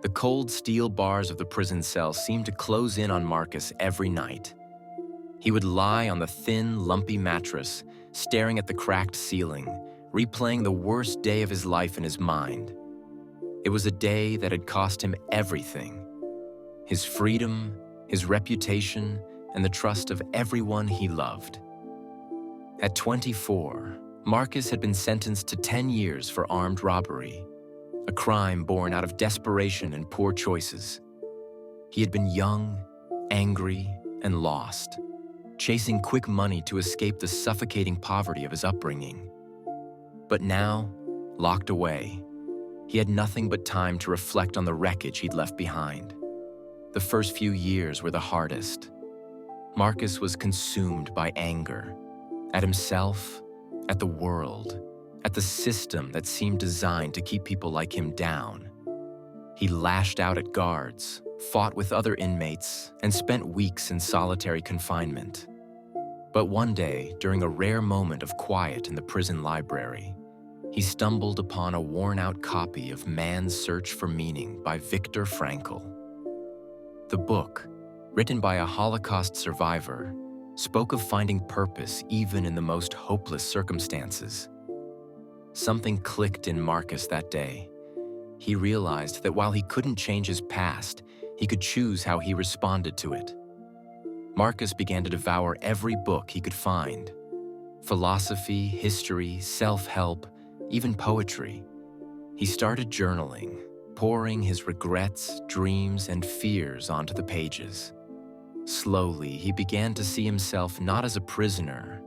The cold steel bars of the prison cell seemed to close in on Marcus every night. He would lie on the thin, lumpy mattress, staring at the cracked ceiling, replaying the worst day of his life in his mind. It was a day that had cost him everything: his freedom, his reputation, and the trust of everyone he loved. At 24, Marcus had been sentenced to 10 years for armed robbery, a crime born out of desperation and poor choices. He had been young, angry, and lost, chasing quick money to escape the suffocating poverty of his upbringing. But now, locked away, he had nothing but time to reflect on the wreckage he'd left behind. The first few years were the hardest. Marcus was consumed by anger, at himself, at the world, at the system that seemed designed to keep people like him down. He lashed out at guards, fought with other inmates, and spent weeks in solitary confinement. But one day, during a rare moment of quiet in the prison library, he stumbled upon a worn-out copy of Man's Search for Meaning by Viktor Frankl. The book, written by a Holocaust survivor, spoke of finding purpose even in the most hopeless circumstances. Something clicked in Marcus that day. He realized that while he couldn't change his past, he could choose how he responded to it. Marcus began to devour every book he could find: philosophy, history, self-help, even poetry. He started journaling, pouring his regrets, dreams, and fears onto the pages. Slowly, he began to see himself not as a prisoner,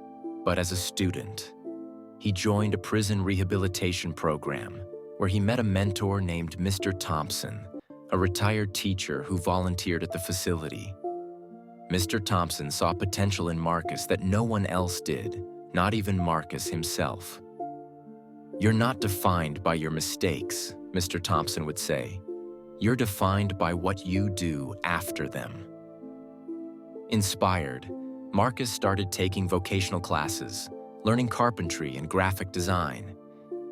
but as a student. He joined a prison rehabilitation program where he met a mentor named Mr. Thompson, a retired teacher who volunteered at the facility. Mr. Thompson saw potential in Marcus that no one else did, not even Marcus himself. "You're not defined by your mistakes," Mr. Thompson would say. "You're defined by what you do after them." Inspired, Marcus started taking vocational classes, learning carpentry and graphic design.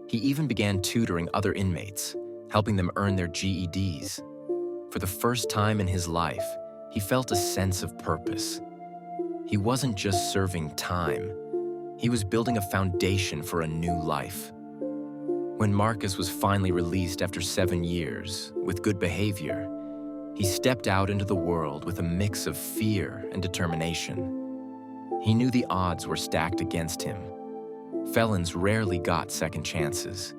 He even began tutoring other inmates, helping them earn their GEDs. For the first time in his life, he felt a sense of purpose. He wasn't just serving time, he was building a foundation for a new life. When Marcus was finally released after 7 years, with good behavior, he stepped out into the world with a mix of fear and determination. He knew the odds were stacked against him. Felons rarely got second chances.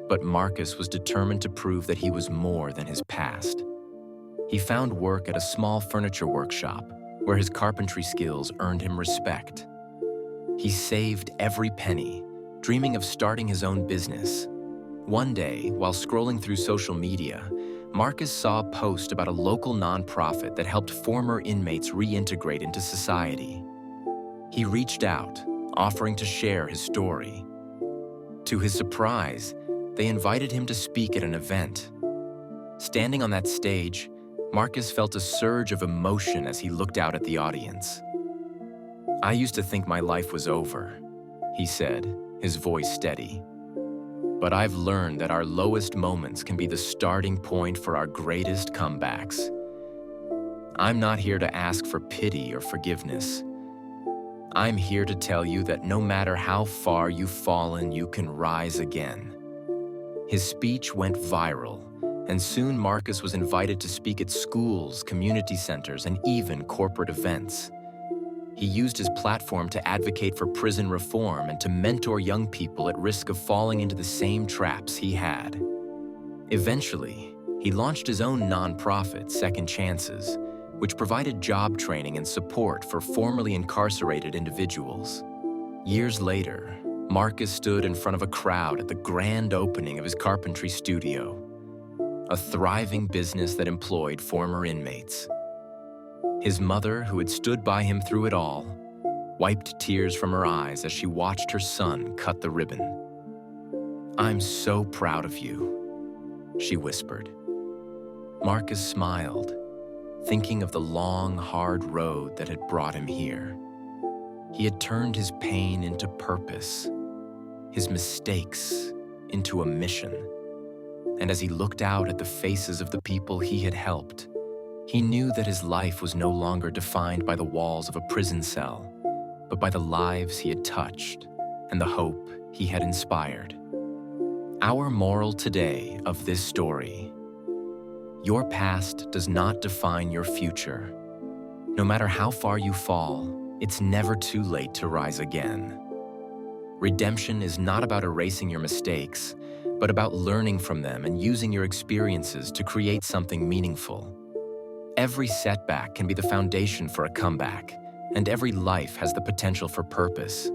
But Marcus was determined to prove that he was more than his past. He found work at a small furniture workshop where his carpentry skills earned him respect. He saved every penny, dreaming of starting his own business. One day, while scrolling through social media, Marcus saw a post about a local nonprofit that helped former inmates reintegrate into society. He reached out, offering to share his story. To his surprise, they invited him to speak at an event. Standing on that stage, Marcus felt a surge of emotion as he looked out at the audience. "I used to think my life was over," he said, his voice steady. "But I've learned that our lowest moments can be the starting point for our greatest comebacks. I'm not here to ask for pity or forgiveness. I'm here to tell you that no matter how far you've fallen, you can rise again." His speech went viral, and soon Marcus was invited to speak at schools, community centers, and even corporate events. He used his platform to advocate for prison reform and to mentor young people at risk of falling into the same traps he had. Eventually, he launched his own nonprofit, Second Chances, which provided job training and support for formerly incarcerated individuals. Years later, Marcus stood in front of a crowd at the grand opening of his carpentry studio, a thriving business that employed former inmates. His mother, who had stood by him through it all, wiped tears from her eyes as she watched her son cut the ribbon. "I'm so proud of you," she whispered. Marcus smiled, thinking of the long, hard road that had brought him here. He had turned his pain into purpose, his mistakes into a mission. And as he looked out at the faces of the people he had helped, he knew that his life was no longer defined by the walls of a prison cell, but by the lives he had touched and the hope he had inspired. Our moral today of this story: your past does not define your future. No matter how far you fall, it's never too late to rise again. Redemption is not about erasing your mistakes, but about learning from them and using your experiences to create something meaningful. Every setback can be the foundation for a comeback, and every life has the potential for purpose.